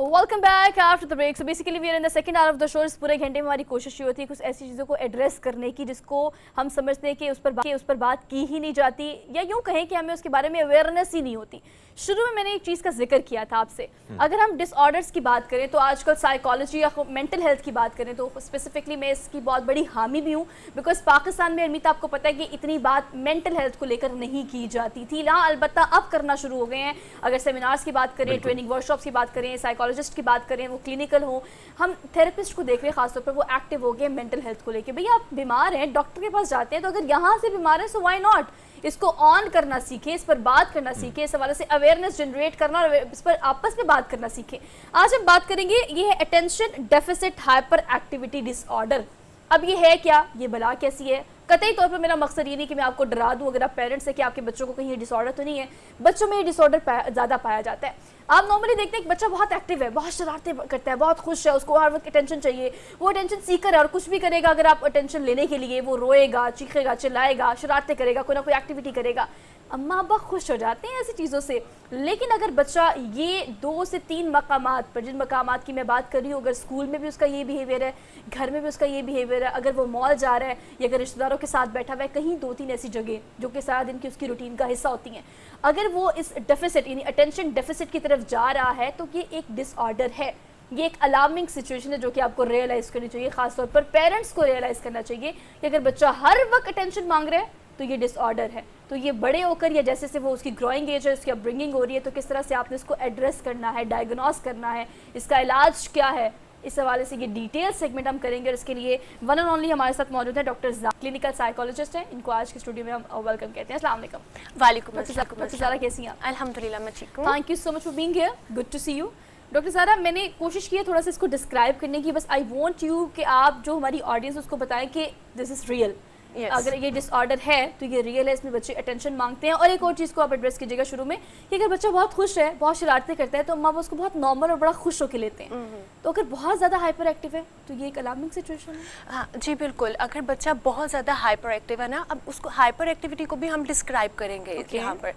Welcome back after the break. So basically we are in the second hour of the show. इस पूरे घंटे में हमारी कोशिश ये होती है कुछ ऐसी चीज़ों को एड्रेस करने की जिसको हम समझते हैं कि उस पर बात की ही नहीं जाती, या यूँ कहें कि हमें उसके बारे में अवेयरनेस ही नहीं होती। शुरू में मैंने एक चीज़ का जिक्र किया था आपसे, अगर हम डिसऑर्डर्स की बात करें तो आजकल साइकोलॉजी या मेंटल हेल्थ की बात करें तो स्पेसिफिकली मैं इसकी बहुत बड़ी हामी भी हूँ, बिकॉज पाकिस्तान में अरमीता आपको पता है कि इतनी बात मेंटल हेल्थ को लेकर नहीं की जाती थी। हाँ, अलबत्ता अब करना शुरू हो गए हैं। अगर सेमिनार्स की बात करें, ट्रेनिंग वर्कशॉप्स की बात करें, साइकोलॉजिस्ट की बात करें, वो क्लिनिकल हो, हम थेरेपिस्ट को देख रहे हैं खासतौर पर, वो एक्टिव हो गए मेंटल हेल्थ को लेकर। भैया आप बीमार हैं, डॉक्टर के पास जाते हैं, तो अगर यहाँ से बीमार है सो व्हाई नॉट, इसको ऑन करना सीखे, इस पर बात करना सीखे, इस हवाले से अवेयरनेस जनरेट करना और इस पर आपस में बात करना सीखे। आज हम बात करेंगे, ये है attention deficit hyper activity disorder. अब ये है क्या, ये बला कैसी है? कतई तौर पर मेरा मकसद ये नहीं कि मैं आपको डरा दूं अगर आप पेरेंट्स हैं कि आपके बच्चों को कहीं ये डिसऑर्डर तो नहीं है। बच्चों में ये डिसऑर्डर ज़्यादा पाया जाता है। आप नॉर्मली देखते हैं कि बच्चा बहुत एक्टिव है, बहुत शरारतें करता है, बहुत खुश है, उसको हर वक्त अटेंशन चाहिए, वो अटेंशन सीकर है और कुछ भी करेगा अगर आप अटेंशन लेने के लिए। वो रोएगा, चीखेगा, चिल्लाएगा, शरारतें करेगा, कोई ना कोई एक्टिविटी करेगा। अम्मा अब्बा खुश हो जाते हैं ऐसी चीज़ों से। लेकिन अगर बच्चा ये 2 से 3 मकामात पर, जिन मकामात की मैं बात कर रही हूँ, अगर स्कूल में भी उसका ये बिहेवियर है, घर में भी उसका ये बिहेवियर है, अगर वो मॉल जा रहा है या अगर रिश्तेदारों के साथ बैठा हुआ है, कहीं 2-3 ऐसी जगह जो कि सारा दिन की उसकी रूटीन का हिस्सा होती हैं, अगर वो इस डेफिसिट यानी अटेंशन डेफिसिट की तरफ जा रहा है तो ये एक डिसऑर्डर है। ये एक अलार्मिंग सिचुएशन है जो कि आपको रियलाइज़ करनी चाहिए। खासतौर पर पेरेंट्स को रियलाइज़ करना चाहिए कि अगर बच्चा हर वक्त अटेंशन मांग रहा है तो ये डिसऑर्डर है। तो ये बड़े होकर या जैसे से वो उसकी ग्रोइंग एज है, उसकी अपब्रिंगिंग हो रही है, तो किस तरह से आपने इसको एड्रेस करना है, डायग्नोस करना है, इसका इलाज क्या है, इस हवाले से ये डिटेल सेगमेंट हम करेंगे। और इसके लिए वन एंड ओनली हमारे साथ मौजूद है डॉक्टर क्लिनिकल साइकोलॉजिस्ट हैं। इनको आज के स्टूडियो में हम वेलकम कहते हैं। अस्सलाम वालेकुम। वालेकुम अस्सलाम। डॉक्टर सारा कैसी हैं? अल्हम्दुलिल्लाह मैं ठीक हूँ। Thank you so much for being here, good to see you. Doctor Sara, मैंने कोशिश की है थोड़ा सा इसको डिस्क्राइब करने की, बस आई वॉन्ट यू कि आप जो हमारी ऑडियंस उसको बताएं कि दिस इज़ रियल। Yes. अगर ये डिसऑर्डर है तो ये रियल है, इसमें बच्चे अटेंशन मांगते हैं। और एक और चीज़ को आप एड्रेस कीजिएगा शुरू में कि अगर बच्चा बहुत खुश है, बहुत शरारतें करता है, तो अम्मा उसको बहुत नॉर्मल और बड़ा खुश होकर लेते हैं। तो अगर बहुत ज़्यादा हाइपर एक्टिव है तो ये एक अलार्मिंग सिचुएशन है। हाँ जी बिल्कुल, अगर बच्चा बहुत ज़्यादा हाइपर एक्टिव है ना, अब उसको हाइपर एक्टिविटी को भी हम डिस्क्राइब करेंगे यहाँ पर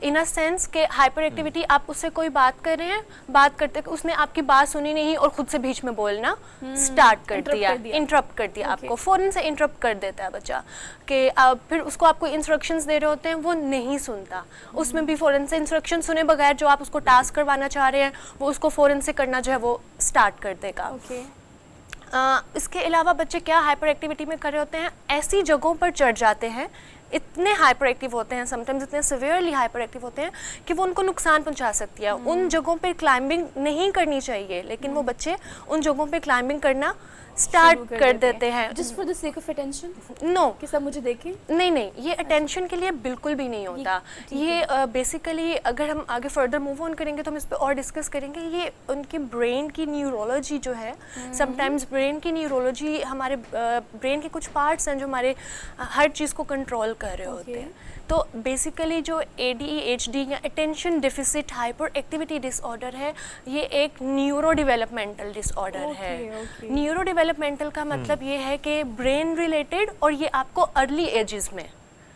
इन अ सेंस के हाइपर एक्टिविटी, आप उससे कोई बात कर रहे हैं, बात करते उसने आपकी बात सुनी नहीं और खुद से बीच में बोलना स्टार्ट कर दिया, इंटरप्ट कर दिया आपको, फ़ौरन से इंटरप्ट कर देता है बच्चा कि फिर उसको आपको इंस्ट्रक्शंस दे रहे होते हैं, वो नहीं सुनता। उसमें भी फ़ौरन से इंस्ट्रक्शन सुने बगैर जो आप उसको टास्क करवाना चाह रहे हैं वो उसको फ़ौरन से करना जो है वो स्टार्ट कर देगा। इसके अलावा बच्चे क्या हाइपर एक्टिविटी में कर रहे होते हैं, ऐसी जगहों पर चढ़ जाते हैं, इतने हाइपर एक्टिव होते हैं, समटाइम्स इतने सिवियरली हाइपर एक्टिव होते हैं कि वो उनको नुकसान पहुंचा सकती है। उन जगहों पे क्लाइंबिंग नहीं करनी चाहिए, लेकिन वो बच्चे उन जगहों पे क्लाइंबिंग करना स्टार्ट कर देते हैं just for the sake of attention. No कि सब मुझे देखें, नहीं, ये अटेंशन के लिए बिल्कुल भी नहीं होता। ये बेसिकली अगर हम आगे फर्दर मूव ऑन करेंगे तो हम इस पर और डिस्कस करेंगे। ये उनके ब्रेन की न्यूरोलॉजी जो है, समटाइम्स ब्रेन की न्यूरोलॉजी, हमारे ब्रेन के कुछ पार्ट्स हैं जो हमारे हर चीज़ को कंट्रोल कर रहे होते हैं। तो बेसिकली जो ADHD या attention deficit hyper activity disorder है, ये एक न्यूरो डेवलपमेंटल डिसऑर्डर है। न्यूरो डेवलपमेंटल का मतलब ये है कि ब्रेन रिलेटेड, और ये आपको अर्ली एजेस में,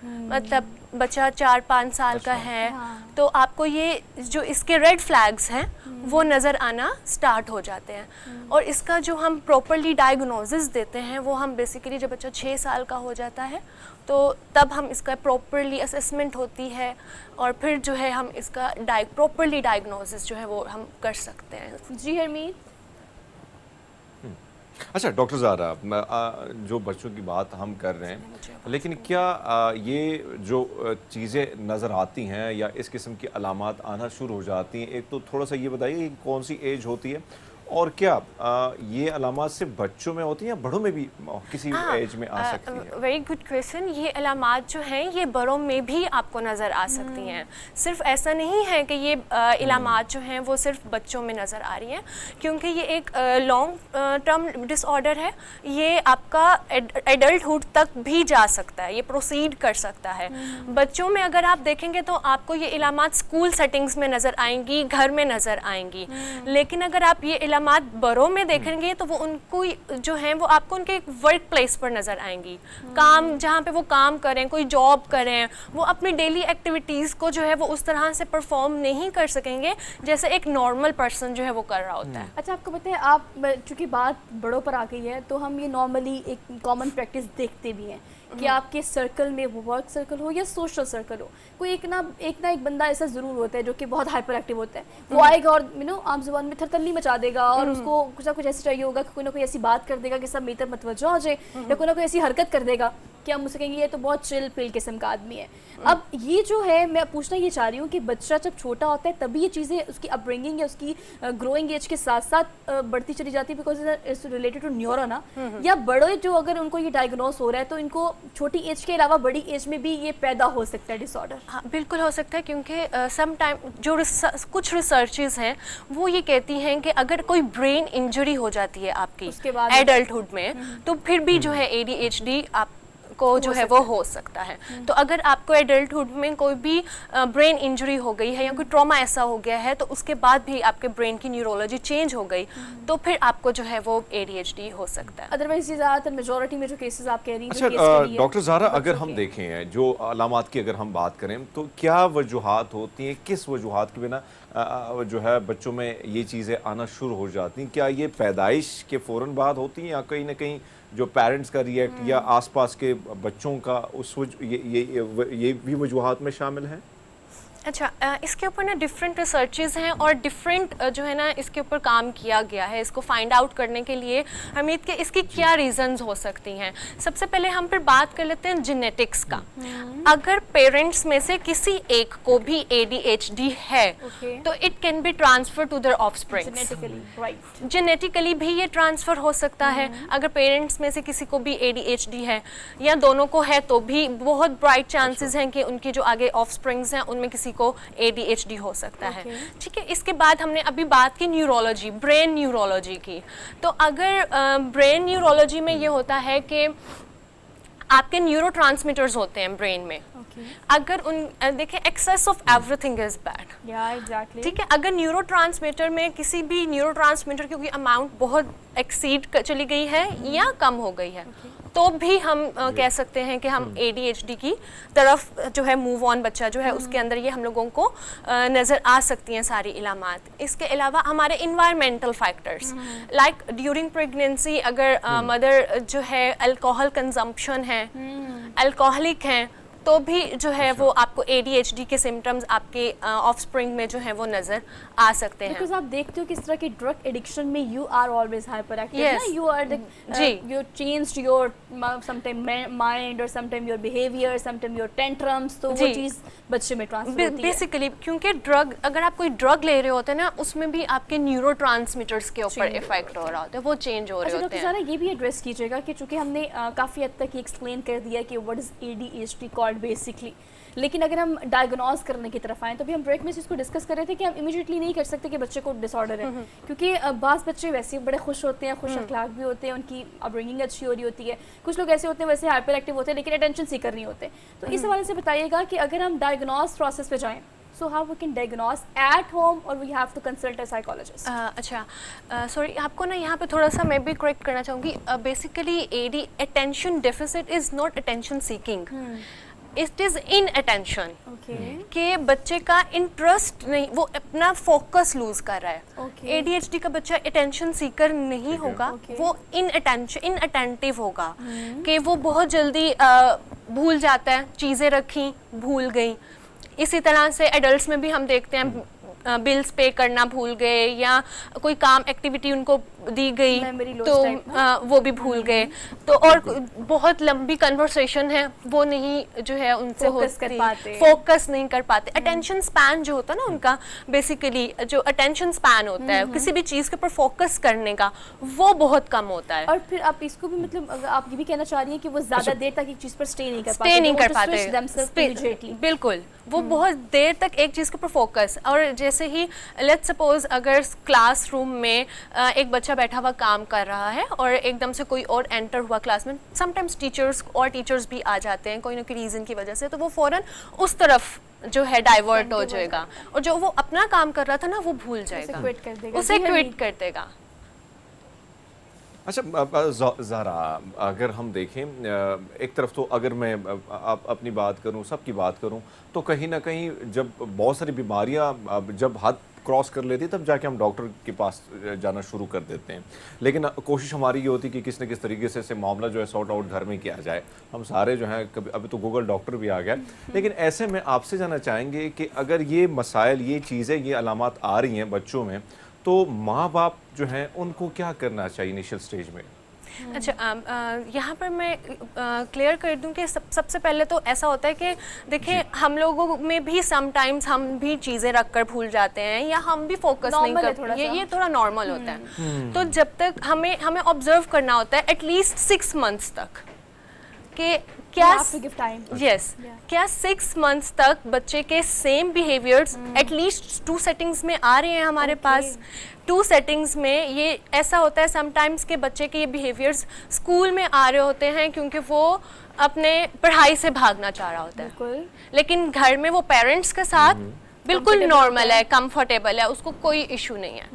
मतलब बच्चा 4-5 साल का है तो आपको ये जो इसके रेड फ्लैग्स हैं वो नज़र आना स्टार्ट हो जाते हैं। और इसका जो हम प्रॉपरली डायग्नोसिस देते हैं वो हम बेसिकली जब बच्चा 6 साल का हो जाता है तो तब हम इसका प्रॉपरली असेसमेंट होती है और फिर जो है हम इसका प्रॉपरली डायग्नोसिस जो है वो हम कर सकते हैं। जी हरमीत। अच्छा डॉक्टर ज़ारा, जो बच्चों की बात हम कर रहे हैं, लेकिन क्या ये जो चीज़ें नज़र आती हैं या इस किस्म की अलामात आना शुरू हो जाती हैं, एक तो थोड़ा सा ये बताइए कि कौन सी एज होती है, और क्या ये अलामात सिर्फ बच्चों में होती हैं या बड़ों में भी किसी एज में आ सकती है? Very good question. ये अलामात जो हैं ये बड़ों में भी आपको नज़र आ सकती हैं। सिर्फ ऐसा नहीं है कि ये अलामात जो हैं वो सिर्फ बच्चों में नज़र आ रही हैं, क्योंकि ये एक लॉन्ग टर्म डिसऑर्डर है। ये आपका एडल्टहुड तक भी जा सकता है, ये प्रोसीड कर सकता है। बच्चों में अगर आप देखेंगे तो आपको ये अलामात स्कूल सेटिंग्स में नज़र आएंगी, घर में नज़र आएंगी। लेकिन अगर आप ये अलामात बड़ों में देखेंगे तो वो उनको जो है वो आपको उनके वर्क प्लेस पर नज़र आएंगी। काम जहाँ पे वो काम करें, कोई जॉब करें, वो अपनी डेली एक्टिविटीज़ को जो है वो उस तरह से परफॉर्म नहीं कर सकेंगे जैसे एक नॉर्मल पर्सन जो है वो कर रहा होता है। अच्छा, आपको पता है, आप चूंकि बात बड़ों पर आ गई है तो हम ये नॉर्मली एक कॉमन प्रैक्टिस देखते भी हैं कि आपके सर्कल में, वो वर्क सर्कल हो या सोशल सर्कल हो, कोई एक ना एक बंदा ऐसा ज़रूर होता है जो कि बहुत हाइपर एक्टिव होता है। वो आएगा और आम जुबान में थरथल्ली मचा देगा और उसको कुछ ना कुछ ऐसा चाहिए होगा कि कोई ना कोई ऐसी बात कर देगा कि सब मेरी तरफ मतवज्जो हो जाए, या कोई ना कोई ऐसी हरकत कर देगा कि हम मुझसे कहेंगे ये तो बहुत चिल पिल किस्म का आदमी है। अब ये जो है, मैं पूछना ये चाह रही हूँ कि बच्चा जब छोटा होता है तभी ये चीज़ें उसकी अपब्रिंगिंग या उसकी ग्रोइंग एज के साथ साथ बढ़ती चली जाती है, because it's related to neuron ना, या बड़े जो अगर उनको ये डायग्नोस हो रहा है तो इनको छोटी एज के अलावा बड़ी एज में भी ये पैदा हो सकता है डिसऑर्डर? हाँ, बिल्कुल हो सकता है, क्योंकि सम टाइम जो कुछ रिसर्चेस हैं वो ये कहती हैं कि अगर कोई ब्रेन इंजरी हो जाती है आपकी उसके बाद एडल्टहुड में तो फिर भी जो है ADHD आप को जो है वो हो सकता है। तो अगर आपको एडल्टहुड में कोई भी ब्रेन इंजरी हो गई है या कोई ट्रॉमा ऐसा हो गया है तो उसके बाद भी आपके ब्रेन की न्यूरोलॉजी चेंज हो गई तो फिर आपको जो है वो ADHD हो सकता है। अदरवाइज ये ज़्यादातर मेजॉरिटी में जो केसेस आप कह रही हैं, अच्छा डॉक्टर ज़हरा, अगर हम देखें जो अलामात की अगर हम बात करें तो क्या वजूहात होती हैं, किस वजूहात के बिना जो है बच्चों में ये चीज़ें आना शुरू हो जाती हैं? क्या ये पैदाइश के फ़ौरन बाद होती हैं या कहीं ना कहीं जो पेरेंट्स का रिएक्ट या आसपास के बच्चों का ये भी वजूहात में शामिल है? अच्छा, इसके ऊपर ना डिफरेंट रिसर्चेज हैं और डिफरेंट जो है ना इसके ऊपर काम किया गया है इसको फाइंड आउट करने के लिए हमीद के इसकी क्या रीजंस हो सकती हैं। सबसे पहले हम फिर बात कर लेते हैं जेनेटिक्स का। अगर पेरेंट्स में से किसी एक को भी ADHD है तो it can be transfer to their offsprings. Genetically भी ये ट्रांसफर हो सकता है। अगर पेरेंट्स में से किसी को भी ADHD है या दोनों को है तो भी बहुत ब्राइट चांसेस हैं कि उनकी जो आगे ऑफस्प्रिंग्स हैं उनमें किसी को ADHD हो सकता है। ठीक है, इसके बाद हमने अभी बात की न्यूरोलॉजी, ब्रेन न्यूरोलॉजी की। तो अगर ब्रेन न्यूरोलॉजी में ये होता है कि आपके न्यूरोट्रांसमीटर्स होते हैं ब्रेन में। अगर उन देखें, excess of everything is bad. Exactly. ठीक है, अगर न्यूरोट्रांसमीटर में किसी भी न्यूरोट्रांसमीटर की अमाउंट बहुत एक्सीड चली गई है या कम हो गई है तो भी हम कह सकते हैं कि हम ADHD की तरफ जो है मूव ऑन बच्चा जो है उसके अंदर ये हम लोगों को नज़र आ सकती हैं सारी इलामात। इसके अलावा हमारे environmental factors like during pregnancy अगर मदर जो है अल्कोहल कंजम्पशन है, अल्कोहलिक हैं तो भी जो है वो आपको ADHD के सिम्टम्स आपके ऑफस्प्रिंग में जो है वो नजर आ सकते हैं। बिकॉज़ आप देखते हो किस तरह की ड्रग एडिक्शन में you are always hyper active ना, you are you changed your sometime mind और sometime your behaviour, sometime your tantrums, तो वो चीज बच्चे में ट्रांसफर होती है बेसिकली। क्योंकि ड्रग अगर आप कोई ड्रग ले रहे होते हैं ना उसमें भी आपके न्यूरोट्रांसमीटर्स के ऊपर इफेक्ट हो रहा होता है, वो चेंज हो रहे होते हैं। अच्छा डॉक्टर, ये भी एड्रेस कीजिएगा कि चूंकि हमने काफी हद तक एक्सप्लेन कर दिया कि what is ADHD called basically, लेकिन अगर हम डायग्नोज करने की तरफ आएँ तो भी हम ब्रेक में इसको डिस्कस कर रहे थे कि हम इमीडिएटली नहीं कर सकते कि बच्चे को डिसऑर्डर है, क्योंकि बाज़ बच्चे वैसे बड़े खुश होते हैं, खुश अखलाक भी होते हैं, उनकी अपब्रिंगिंग अच्छी हो रही होती है। कुछ लोग ऐसे होते हैं वैसे हाइपर एक्टिव होते हैं लेकिन अटेंशन सीकर नहीं होते। तो इस हवाले से बताइएगा कि अगर हम डायग्नोज प्रोसेस पे जाएँ, so how we can diagnose at home or we have to consult a psychologist? अच्छा, सॉरी, आपको ना यहाँ पे थोड़ा सा मैं भी करेक्ट करना चाहूँगी। Basically attention deficit is not attention seeking, it is in attention. कि बच्चे का इंटरेस्ट नहीं, वो अपना फोकस लूज कर रहा है। ADHD का बच्चा अटेंशन सीकर नहीं होगा, वो इन अटेंटिव होगा कि वो बहुत जल्दी भूल जाता है, चीज़ें रखी भूल गई। इसी तरह से एडल्ट्स में भी हम देखते हैं बिल्स पे करना भूल गए या कोई काम एक्टिविटी उनको दी गई तो वो भी भूल गए। तो और बहुत लंबी कन्वर्सेशन है वो नहीं जो है उनसे फोकस नहीं कर पाते। अटेंशन स्पैन जो होता है ना उनका, बेसिकली जो अटेंशन स्पैन होता है किसी भी चीज़ के ऊपर फोकस करने का, वो बहुत कम होता है। और फिर आप इसको भी मतलब आप ये भी कहना चाह रही हैं कि वो ज़्यादा देर तक एक चीज़ पर स्टे नहीं कर पाते। बिल्कुल, वो बहुत देर तक एक चीज़ के ऊपर फोकस। और जैसे ही लेट्स सपोज अगर क्लासरूम में एक बच्चा बैठा हुआ काम कर रहा है और एकदम से कोई और एंटर हुआ क्लास में, समटाइम्स टीचर्स भी आ जाते हैं कोई ना कोई रीज़न की वजह से, तो वो फ़ौरन उस तरफ जो है डाइवर्ट हो जाएगा और जो वो अपना काम कर रहा था ना वो भूल जाएगा, उसे क्विट कर देगा। अच्छा ज़ारा, अगर हम देखें एक तरफ तो अगर मैं अपनी बात करूं, सबकी बात करूं, तो कहीं ना कहीं जब बहुत सारी बीमारियां जब हद क्रॉस कर लेती तब जाके हम डॉक्टर के पास जाना शुरू कर देते हैं। लेकिन कोशिश हमारी ये होती कि किस न किस तरीके से मामला जो है सॉर्ट आउट घर में किया जाए। हम सारे जो हैं कभी, अभी तो गूगल डॉक्टर भी आ गया, लेकिन ऐसे में आपसे जानना चाहेंगे कि अगर ये मसाइल, ये चीज़ें, ये अलामात आ रही हैं बच्चों में, तो माँ बाप जो हैं उनको क्या करना चाहिए इनिशियल स्टेज में? अच्छा, यहाँ पर मैं क्लियर कर दूं कि सबसे पहले तो ऐसा होता है कि देखें, हम लोगों में भी समटाइम्स हम भी चीज़ें रख कर भूल जाते हैं या हम भी फोकस नहीं करते, ये थोड़ा नॉर्मल होता है। तो जब तक हमें ऑब्जर्व करना होता है एटलीस्ट 6 मंथ्स तक कि क्या 6 मंथ्स तक बच्चे के सेम बिहेवियर्स एटलीस्ट 2 सेटिंग्स में आ रहे हैं हमारे पास। 2 सेटिंग्स में ये ऐसा होता है समटाइम्स के बच्चे के ये बिहेवियर्स स्कूल में आ रहे होते हैं क्योंकि वो अपने पढ़ाई से भागना चाह रहा होता है, लेकिन घर में वो पेरेंट्स के साथ बिल्कुल नॉर्मल है, कंफर्टेबल है, उसको कोई इशू नहीं है।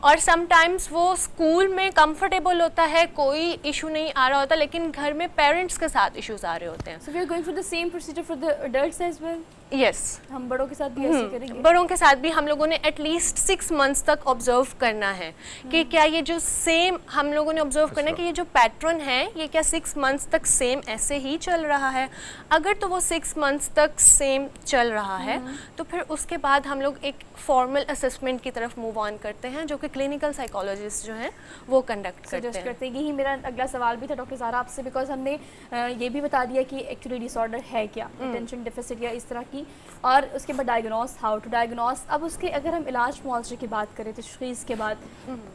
और समटाइम्स वो स्कूल में कंफर्टेबल होता है, कोई इशू नहीं आ रहा होता, लेकिन घर में पेरेंट्स के साथ इश्यूज आ रहे होते हैं। So we are going for the same procedure for the adults as well? Yes, हम बड़ों के साथ भी ऐसे करेंगे? बड़ों के साथ भी हम लोगों ने एटलीस्ट 6 मंथ्स तक ऑब्जर्व करना है कि क्या ये जो सेम हम लोगों ने ऑब्जर्व करना है कि ये जो पैटर्न है ये क्या 6 मंथ्स तक सेम ऐसे ही चल रहा है। अगर तो वो 6 मंथ्स तक सेम चल रहा है तो फिर उसके बाद हम लोग एक फॉर्मल असेसमेंट की तरफ मूव ऑन करते हैं, जो कि क्लिनिकल साइकोलॉजिस्ट जो हैं वो कंडक्ट करते हैं। यही मेरा अगला सवाल भी था डॉक्टर ज़ारा आपसे, बिकॉज हमने ये भी बता दिया कि एक्चुअली डिसऑर्डर है क्या, अटेंशन डेफिसिट या इस तरह की, और उसके बाद डायग्नोस, हाउ टू डायग्नोस। अब उसके अगर हम इलाज मुआवजे की बात करें तशख़ीस के बाद,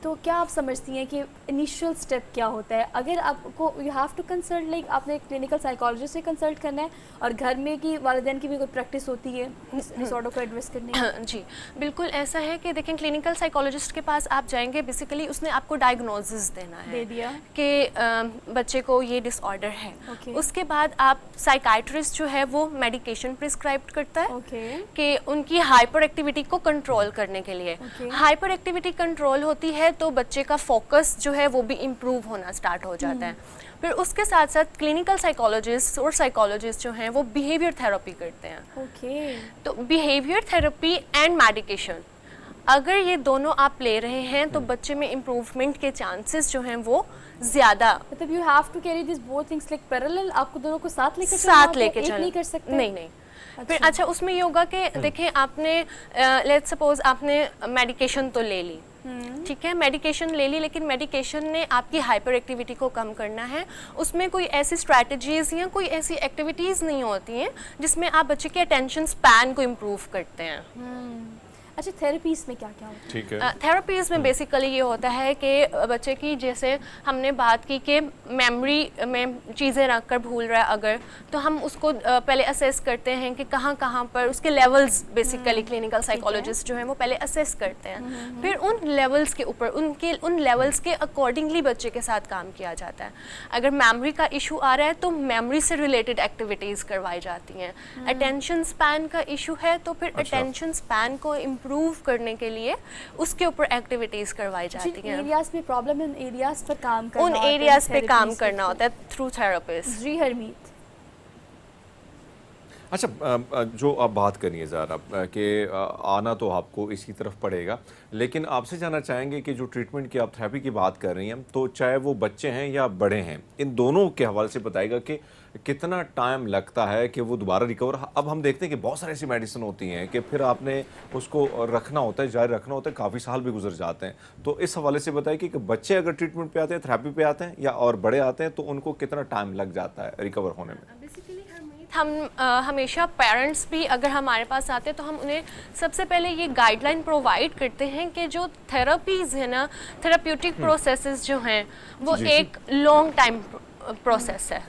तो क्या आप समझती हैं कि इनिशियल स्टेप क्या होता है? अगर आपको you have to consult, like आपने क्लिनिकल साइकोलॉजिस्ट से कंसल्ट करना है, और घर में की वालिदैन की भी कोई प्रैक्टिस होती है डिसऑर्डर को एड्रेस करने की? जी बिल्कुल ऐसा है कि देखें, क्लिनिकल साइकोलॉजिस्ट के पास आप जाएंगे, बेसिकली उसने आपको डायग्नोसिस देना है, दे दिया कि बच्चे को ये डिसऑर्डर है। उसके बाद आप साइकाइट्रिस्ट जो है वो मेडिकेशन प्रिस्क्राइब करता है कि उनकी हाइपर एक्टिविटी को कंट्रोल करने के लिए। हाइपर एक्टिविटी कंट्रोल होती है तो बच्चे का फोकस जो है वो भी इम्प्रूव होना स्टार्ट हो जाता है। फिर उसके साथ साथ क्लिनिकल साइकोलॉजिस्ट और साइकोलॉजिस्ट जो हैं वो बिहेवियर थेरेपी करते हैं। तो बिहेवियर थेरेपी एंड मेडिकेशन, अगर ये दोनों आप ले रहे हैं तो बच्चे में इम्प्रूवमेंट के चांसेस जो हैं वो ज़्यादा। मतलब you have to carry this both things like parallel, आपको दोनों को साथ लेकर चलना, नहीं कर सकते? नहीं। फिर अच्छा उसमें ये होगा कि देखें, आपने लेट्स सपोज आपने मेडिकेशन तो ले ली, ठीक है, मेडिकेशन ले ली, लेकिन मेडिकेशन ने आपकी हाइपर एक्टिविटी को कम करना है। उसमें कोई ऐसी स्ट्रैटेजीज या कोई ऐसी एक्टिविटीज़ नहीं होती हैं जिसमें आप बच्चे के अटेंशन स्पैन को इम्प्रूव करते हैं। अच्छा, थेरेपीज में क्या क्या होता है? ठीक है, थेरेपीज में बेसिकली ये होता है कि बच्चे की, जैसे हमने बात की कि मेमोरी में चीज़ें रख कर भूल रहा है अगर, तो हम उसको पहले असेस करते हैं कि कहाँ कहाँ पर उसके लेवल्स, बेसिकली क्लिनिकल साइकोलॉजिस्ट जो हैं वो पहले असेस करते हैं। फिर उन लेवल्स के ऊपर उन लेवल्स के अकॉर्डिंगली बच्चे के साथ काम किया जाता है। अगर मेमोरी का इशू आ रहा है तो मेमोरी से रिलेटेड एक्टिविटीज़ करवाई जाती हैं। अटेंशन स्पैन का इशू है तो फिर अटेंशन स्पैन को इम्प्रूव करने के लिए उसके ऊपर एक्टिविटीज करवाई जाती हैं। एरियाज में प्रॉब्लम है, उन एरियाज पर काम करना, उन एरियाज पे काम करना होता है थ्रू थेरेपिस्ट। जी हरमीत, अच्छा जो आप बात करिए ज़रा कि आना तो आपको इसकी तरफ पड़ेगा, लेकिन आपसे जानना चाहेंगे कि जो ट्रीटमेंट की आप थेरेपी की बात कर रही हैं, तो चाहे वो बच्चे हैं या बड़े हैं, इन दोनों के हवाले से बताएगा कि कितना टाइम लगता है कि वो दोबारा रिकवर। अब हम देखते हैं कि बहुत सारी ऐसी मेडिसिन होती हैं कि फिर आपने उसको रखना होता है, जारी रखना होता है, काफ़ी साल भी गुजर जाते हैं। तो इस हवाले से बताइए कि बच्चे अगर ट्रीटमेंट पे आते हैं, थेरेपी पे आते हैं, या और बड़े आते हैं, तो उनको कितना टाइम लग जाता है रिकवर होने में? हम हमेशा पेरेंट्स भी अगर हमारे पास आते हैं तो हम उन्हें सबसे पहले ये गाइडलाइन प्रोवाइड करते हैं कि जो थेरेपीज़ है ना, थेरेप्यूटिक प्रोसेसेस जो हैं वो एक लॉन्ग टाइम प्रोसेस है,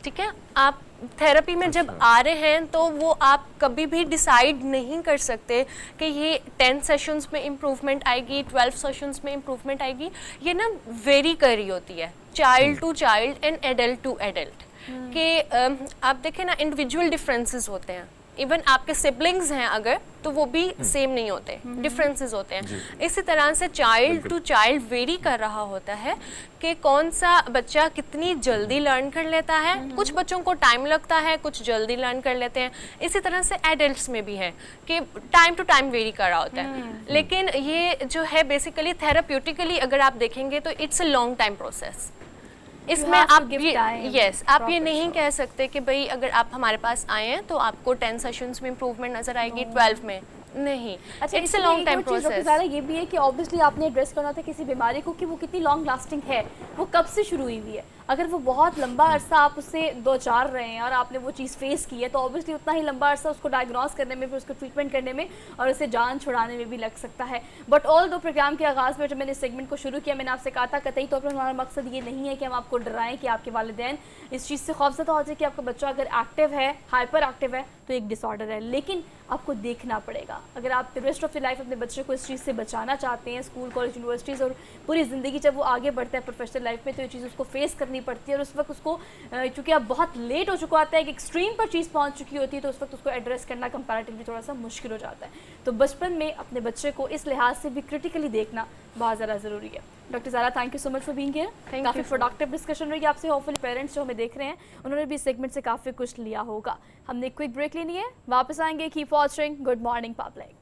ठीक है। आप थेरेपी में जब आ रहे हैं तो वो आप कभी भी डिसाइड नहीं कर सकते कि ये 10 सेशंस में इम्प्रूवमेंट आएगी, 12 सेशंस में इम्प्रूवमेंट आएगी। ये ना वेरी कर रही होती है child to child and adult to adult, कि आप देखें ना, इंडिविजुअल डिफरेंसेस होते हैं इवन आपके सिबलिंग्स हैं अगर, तो वो भी सेम नहीं होते, डिफरेंसेस होते हैं। इसी तरह से चाइल्ड टू चाइल्ड वेरी कर रहा होता है कि कौन सा बच्चा कितनी जल्दी लर्न कर लेता है। कुछ बच्चों को टाइम लगता है, कुछ जल्दी लर्न कर लेते हैं। इसी तरह से एडल्ट्स में भी है कि टाइम टू टाइम वेरी कर रहा होता है। लेकिन ये जो है बेसिकली थेराप्यूटिकली अगर आप देखेंगे तो it's a long time process. इसमें have to आप give ये time, आप ये proper नहीं show. कह सकते कि भाई अगर आप हमारे पास आए हैं तो आपको 10 सेशंस में इम्प्रूवमेंट नजर आएगी, 12 में नहीं। अच्छा, इट्स अ इसमें लॉन्ग एक टाइम और चीज़ डॉक्टर प्रोसेस। ज़ारा ये भी है कि ऑब्वियसली आपने एड्रेस करना था किसी बीमारी को कि वो कितनी लॉन्ग लास्टिंग है, वो कब से शुरू हुई हुई है। अगर वो बहुत लंबा अरसा आप उससे दो चार रहे हैं और आपने वो चीज़ फेस की है तो ऑब्वियसली उतना ही लंबा अरसा उसको डायग्नोस करने में, फिर उसको ट्रीटमेंट करने में और उसे जान छुड़ाने में भी लग सकता है। बट ऑल दो प्रोग्राम के आगाज़ में जब मैंने इस सेगमेंट को शुरू किया, मैंने आपसे कहा था कतई तौर पर हमारा मकसद ये नहीं है कि हम आपको डराएं कि आपके वालिदैन इस चीज़ से खौफज़दा हो जाए कि आपका बच्चा अगर एक्टिव है, हाइपर एक्टिव है तो एक डिसऑर्डर है। लेकिन आपको देखना पड़ेगा, अगर आप रेस्ट ऑफ द लाइफ अपने बच्चे को इस चीज़ से बचाना चाहते हैं, स्कूल कॉलेज यूनिवर्सिटीज़ और पूरी ज़िंदगी जब वो आगे बढ़ता है प्रोफेशनल लाइफ में, तो ये चीज़ उसको फेस करनी पड़ती है। और उस वक्त उसको चूँकि अब बहुत लेट हो चुका होता है, एक एक्सट्रीम पर चीज़ पहुँच चुकी होती है, तो उस वक्त उसको एड्रेस करना कंपैरेटिवली थोड़ा सा मुश्किल हो जाता है। तो बचपन में अपने बच्चे को इस लिहाज से भी क्रिटिकली देखना बहुत ज़्यादा ज़रूरी है। Doctor Zara, thank you so much for being here. काफ़ी प्रोडक्टिव डिस्कशन रही आपसे। होपफुली पेरेंट्स जो हमें देख रहे हैं उन्होंने भी इस सेगमेंट से काफ़ी कुछ लिया होगा। हमने क्विक ब्रेक लेनी है, वापस आएंगे। Keep watching good morning public.